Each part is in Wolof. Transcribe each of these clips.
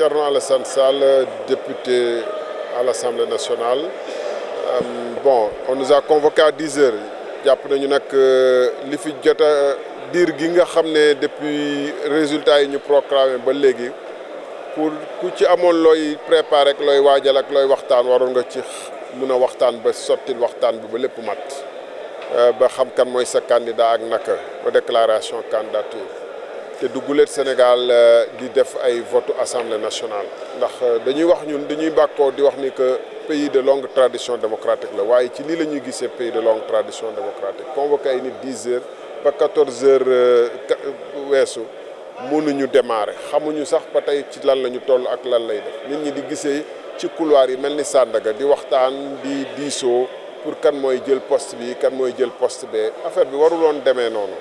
Thierno Alassane Sall, député à l'Assemblée nationale. Bon, on nous a convoqué à 10 heures. jàpp nañu nag li fi jot a diir gi nga xam ne depuis résultats yi ñu proclamé ba léegi pour ku ci amoon looy préparé ak looy waajal ak looy waxtaan waroon nga ci mun a waxtaan ba sottil waxtaan bi ba lépp mat ba xam kan mooy sa candidat ak naka ba déclaration candidature te dugguleet Sénégal di def ay vote assemblée nationale ndax dañuy wax ñun dañuy bàkkoo di wax ni que pays de longue tradition démocratique la waaye ci lii la ñuy gisee pays de longue tradition démocratique convoqué ay nit 10 heures ba 14 heures weesu mënuñu démarrer xamuñu sax ba tey ci lan la ñu toll ak lan lay def nit ñi di gisee ci couloir yi mel ni Sandaga di waxtaan di diisoo pour kan mooy jël poste bi kan mooy jël poste bee affaire bi waruloon demee noonu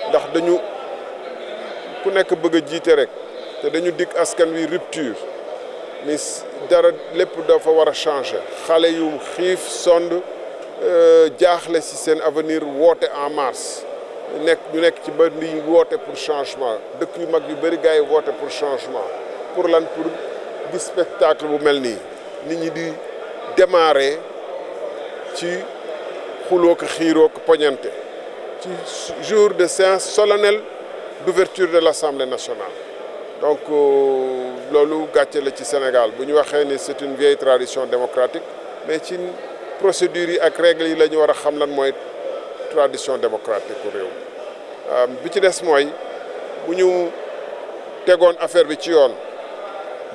ndax dañu ku nekk bëgg a jiite rek te dañu dikk askan wi rupture ni dara lépp dafa war a changer xale yu xiif sond jaaxle ci seen avenir woote en mars ñu nekk ci ba ni woote pour changement dëkk yu mag yu bëri gars yi woote pour changement pour lan pour di spectacle bu mel nii nit ñi di démarrer ci xuloo ko xiiroo ko poñante ci jour de séance solennelle d'ouverture de l'Assemblée nationale donc loolu gàcce la ci Sénégal bu ñu waxee ni c'est une vieille tradition démocratique mais ci procédures yi ak règles yi la ñu war a xam lan mooy tradition démocratique u réew bi ci des mooy bu ñu tegoon affaire bi ci yoon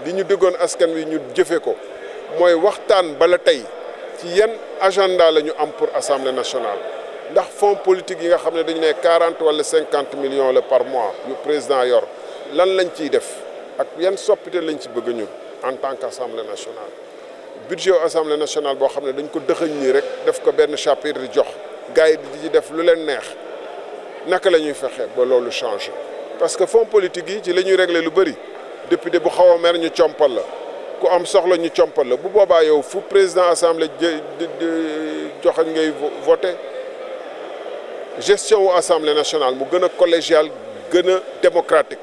li ñu déggoon askan wi ñu jëfe ko mooy waxtaan bala tey ci yan agenda la ñu am pour Assemblée nationale ndax fonds politique yi nga xam ne dañu ne 40 wala 50 millions la par mois yu président yor lan lañ ciy def ak yan soppite lañ ci bëgg ñun en tant qu'Assemblée nationale budget Assemblée nationale boo xam ne dañ ko dëxëñ nii rek def ko benn chapitre jox gars yi di ci def lu leen neex naka la ñuy fexe ba loolu changer parce que fonds politique yi ci la ñuy régler lu bëri député bu xaw a mer ñu compal la ku am soxla ñu compal la bu boobaa yow fu président assemblée joxañ ngay voter gestion wu assemblée nationale mu gën a collégial gën a démocratique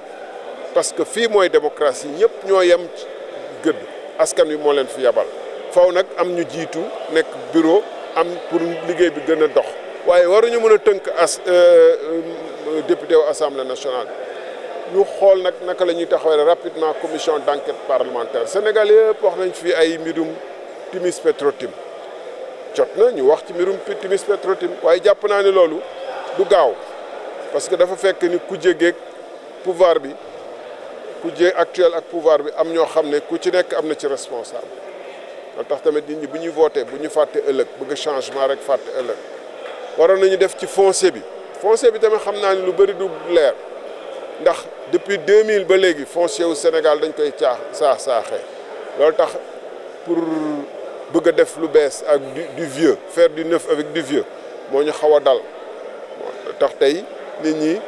parce que fii mooy démocratie ñëpp ñoo yem gëdd askan wi moo leen fi yabal faw nag am ñu jiitu nekk bureau am pour liggéey bi gën a dox waaye waruñu mën a tënk député wu assemblée nationale ñu xool nag naka la ñuy taxawee rapidement commission d'enquête parlementaire Sénégal yëpp wax nañ fi ay mbirum Timis Petro-Tim jot na ñu wax ci mbirum Timis Petro-Tim waaye jàpp naa ne loolu du gaaw parce que dafa fekk ni ku jégeeg pouvoir bi ku jé actuel ak pouvoir bi am ñoo xam ne ku ci nekk am na ci responsable loolu tax tamit nit ñi bu ñuy voté bu ñu fàtte ëllëg bëgg changement rek fàtte ëllëg waroon nañu def ci foncier bi tamit xam naa ne lu bëri du leer ndax depuis 2000 ba léegi foncier wu Sénégal dañ koy saaxee loolu tax pour bëgg a def lu bees ak du vieux faire du neuf avec du vieux moo ñu xaw a dal tax tey nit ñi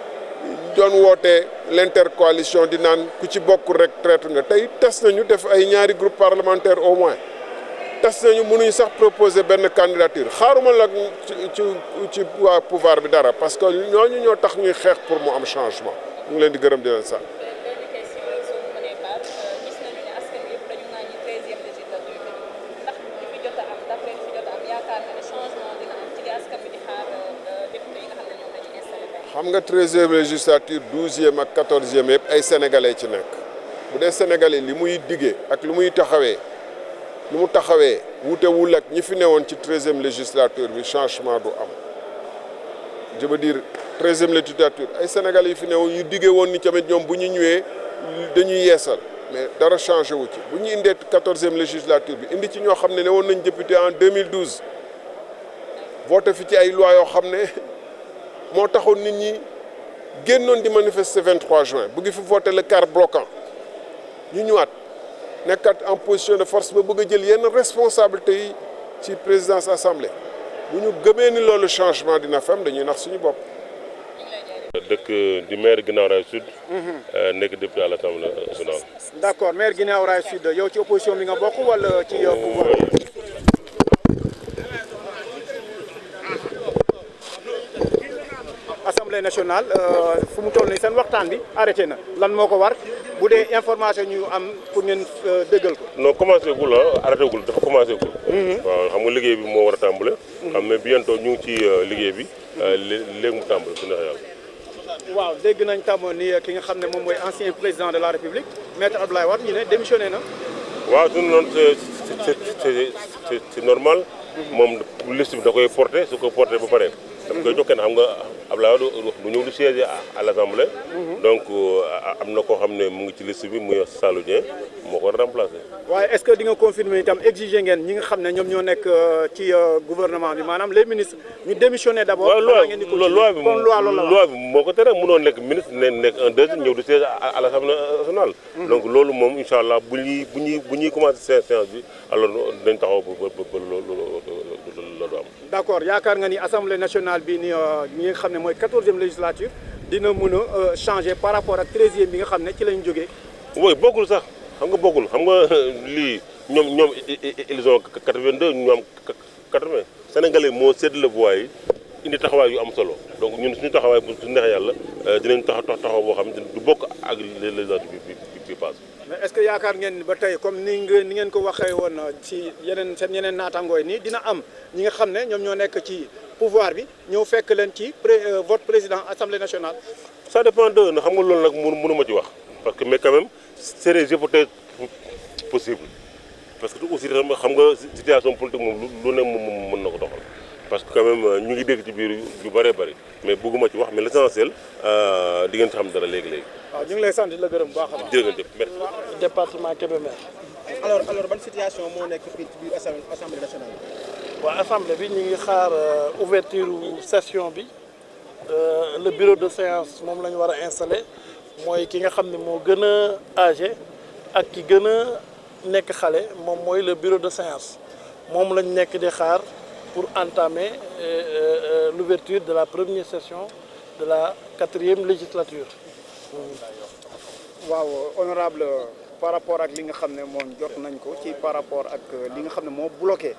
doon wootee l'intercoalition di naan ku ci bokkul rek traître nga tey tas nañu def ay ñaari groupe parlementaire au moins tas nañu mënuñu sax proposer benn candidature xaaruma la ci waa pouvoir bi dara parce que ñooñu ñoo tax ñuy xeex pour mu am changement ñu ngi leen di gërëm di leen sant. xam nga 13e législature 12e ak 14e yëpp ay sénégalais ci nekk bu dee sénégalais li muy diggee ak lu muy taxawee lu mu taxawee wutewul ak ñi fi newoon ci 13e législature bi changement du am je veux dire 13e législature ay sénégalais yi fi newoon ñu diggee woon ni tamit ñoom bu ñu ñëwee dañuy yeesal mais dara changé wu ci bu ñu indee 14e législature bi indi ci ñoo xam ne woon nañ député en 2012 voté fi ci ay loi yoo xam ne moo taxoon nit ñi génnoon di manifester 23 juin bëgg fi voter le quart bloquant ñu ñëwaat nekkat en position de force ba bëgg a jël yenn responsabilité yi ci présidence assemblée bu ñu gëmee ni loolu changement dina fa am dañuy nax suñu bopp. dëkk di maire Guinaw Rail Sud. nekk député à l'Assemblée nationale. d'accord maire Guinaw Rail Sud yow ci opposition bi nga bokk wala ci pouvoir. Assemblée nationale fu mu toll nii seen waxtaan bi arrêté na lan moo ko war bu dee information ñu am pour ngeen dëggal ko. non commencé gul arrêté gul dafa commencé gul. waaw xam nga liggéey bi moo war a tàmbale. xam ne bientôt ñu ngi ci liggéey bi léegi mu tàmbale su neex yàlla. waaw dégg nañ tam ni ki nga xam ne moom mooy ancien président de la république maître Abdoulaye Wade ñu ne démissionné na. waaw suñu noonu c'est normal. moom liste bi da koy porté su ko porté ba pare. daf koy jox kenn xam nga Abdoulaye Wade du ñëw di siéger à l'Assemblée. donc am na koo xam ne mu ngi ci liste bi muy Sallou Dieng moo ko remplacé. waaye est-ce que di nga confirmer itam exiger ngeen ñi nga xam ne ñoom ñoo nekk ci gouvernement bi maanaam les ministres ñu démissionner d'abord. waaw loi bi moo ko tere mënoo nekk ministre nekk un deuxième ñëw di siéger à l'Assemblée nationale. donc loolu moom incha allah bu ñuy commencé séance bi alors dañ taxaw ba loolu am. d'accord yaakaar nga ni assemblée nationale bi ni ñi nga xam ne mooy 14e législature dina mën a changer par rapport ak 13e bi nga xam ne ci lañ jógee. oui bokkul sax xam nga bokkul xam nga lii ñoom ils ont 82 ñu am 80 sénégalais moo séddale voix yi indi taxawaay yu am solo donc ñun suñu taxawaay bu su neexee yàlla dinañ taxaw boo xam ne du bokk ak législative bi passe. mais est-ce que yaakaar ngeen ba tey comme ni ngeen ko waxee woon ci seen yeneen naatangooy nii dina am ñi nga xam ne ñoom ñoo nekk ci pouvoir bi ñëw fekk leen ci vote président assemblée nationale. ça dépend de na xam nga loolu nag mënu ma ci wax parce que mais quand même c'est des hypothèses possibles parce que aussi xam nga situation politique moom lu ne moom mën na ko doxal parce que quand même ñu ngi dégg ci biir yu bëree bëri mais bëgguma ci wax mais l'essentiel di ngeen ci xam dara léegi-léegi. waaw ñu ngi lay sant di la gërëm bu baax a baax. jërëjëf merci. département Kébémer. alors ban situation moo nekk fii ci biir assemblée nationale. waaw assemblée bi ñu ngi xaar ouverture session bi le bureau de séance moom la ñu war a installer mooy ki nga xam ne moo gën a âgé ak ki gën a nekk xale moom mooy le bureau de séance moom lañ nekk di xaar pour entamer l'ouverture de la première session de la 4e législature. waaw honorable par rapport ak li nga xam ne moom jot nañ ko ci par rapport ak li nga xam ne moo bloqué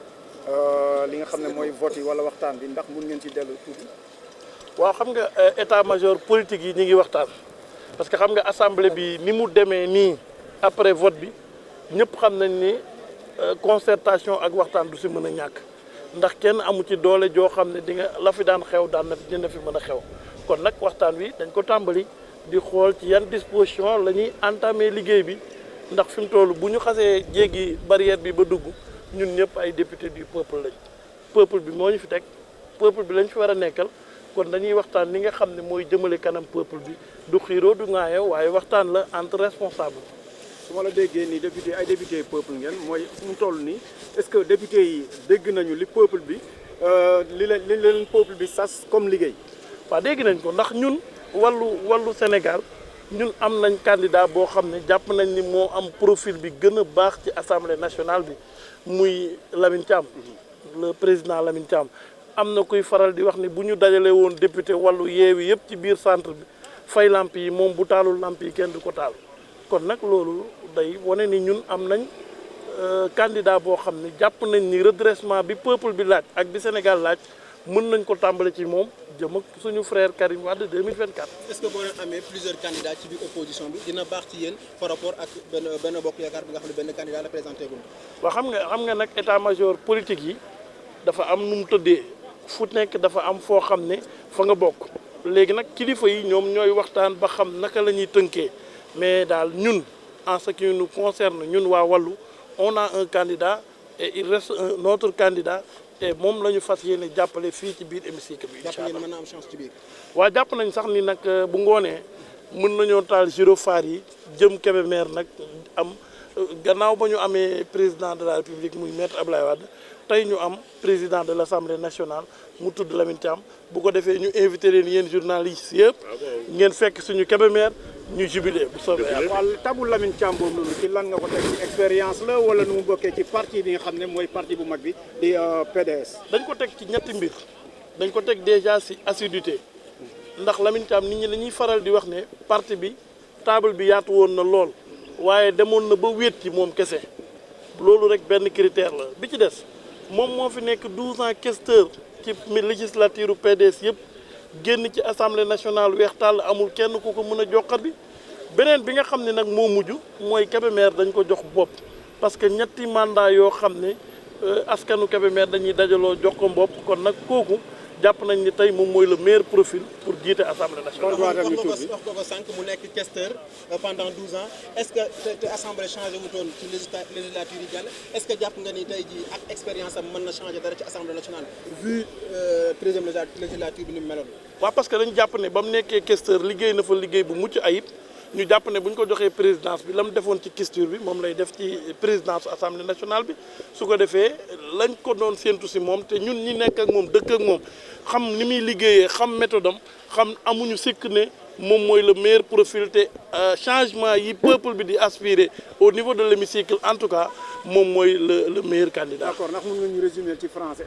li nga xam ne mooy vote yi wala waxtaan bi ndax mun ngeen ci dellu tuuti. waaw xam nga état-major politique yi ñu ngi waxtaan parce que xam nga assemblée bi ni mu demee nii après vote bi ñëpp xam nañ ni concertation ak waxtaan du si mën a ñàkk ndax kenn amu ci doole joo xam ne di nga la fi daan xew daan na dina fi mën a xew kon nag waxtaan wi dañ ko tàmbali di xool ci yan disposition la ñuy entamer liggéey bi ndax fi mu toll bu ñu xasee jéggi barrière bi ba dugg ñun ñëpp ay député du peuple lañ peuple bi moo ñu fi teg peuple bi lañ fi war a nekkal kon dañuy waxtaan li nga xam ne mooy jëmale kanam peuple bi du xiiroo du ŋaayoo waaye waxtaan la entre responsable. su ma la déggee nii député ay député peuple ngeen mooy fu mu toll nii est-ce que député yi dégg nañu li peuple bi li leen peuple bi sas comme liggéey. waaw dégg nañ ko ndax ñun wàllu Sénégal ñun am nañ candidat boo xam ne jàpp nañ ni moo am profil bi gën a baax ci assemblée nationale bi muy Lamine Thiam le président Lamine Thiam. am na kuy faral di wax ni bu ñu dajalee woon député wàllu yeewi yëpp ci biir centre bi fay lamp yi moom bu taalul lamp yi kenn du ko taal kon nag loolu day wane ni ñun am nañ candidat boo xam ne jàpp nañ ni redressement bi peuple bi laaj ak bi Sénégal laaj mën nañ ko tàmbale ci moom jëm ak suñu frère Karim Wade 2024. est-ce que boo leen amee plusieurs candidats ci biir opposition bi dina baax ci yéen par rapport ak benn bokk yaakaar bi nga xam ne benn candidat la présenté gul. waaw xam nga nag état-major politique yi dafa am nu mu tëddee. fu nekk dafa am foo xam ne fa nga bokk léegi nag kilifa yi ñoom ñooy waxtaan ba xam naka la ñuy tënkee mais daal ñun en ce qui nous concerne ñun waa wàllu on a un candidat et il reste un autre candidat et moom la ñu fas yéene jàppale fii ci biir hémicycle bi. incha allah jàpp ngeen mën na am chance ci biir. waaw jàpp nañ sax ni nag bu ngoonee mën nañoo taal gyrophare yi jëm Kébémer nag am gannaaw ba ñu amee président de la république muy maître Abdoulaye Wade. tey ñu am président de l'Assemblée nationale mu tudd Lamine Thiam bu ko defee ñu invité leen yéen journalistes yëpp ngeen fekk suñu Kébémer ñu jubilé bu soobee yàlla. waaw tabu Lamine Thiam boobu noonu ci lan nga ko teg ci expérience la wala nu mu bokkee ci parti bi nga xam ne mooy parti bu mag bi di PDS. dañ ko teg ci ñetti mbir dañ ko teg déjà ci assiduité ndax Lamine Thiam nit ñi dañuy faral di wax ne parti bi table bi yaatu woon na lool waaye demoon na ba wéet ci moom kese loolu rek benn critère la bi ci des. moom moo fi nekk 12 ans questeur ci législature PDS yëpp génn ci assemblée nationale weex tàll amul kenn ku ko mën a joxat bi beneen bi nga xam ne nag moo mujj mooy Kébémer dañ ko jox bopp parce que ñetti mandat yoo xam ne askanu Kébémer dañuy dajaloo jox ko bopp kon nag kooku jàpp nañ ni tey moom mooy le meilleur profil pour jiite assemblée nationale. wax ko sànq mu nekk questeur pendant 12 ans est-ce que te assemblée changé wutoon ci législature yi jàll est-ce que jàpp nga ni tey jii ak expérience am mën na changer dara ci assemblée nationale vu 13e législature bi ni mu meloon. waaw parce que dañu jàpp ne ba mu nekkee questeur liggéey na fa liggéey bu mucc ayib ñu jàpp ne bu ñu ko joxee présidence bi la mu defoon ci questure bi moom lay def ci présidence assemblée nationale bi su ko defee lañ ko doon séentu si moom te ñun ñi nekk ak moom dëkk ak moom xam ni muy liggéeyee xam méthode am xam amuñu sikk ne moom mooy le meilleur profil te changement yi peuple bi di aspirer au niveau de l'hémicycle en tout cas moom mooy le meilleur candidat. D'accord ndax mën nga ñu résumer ci français.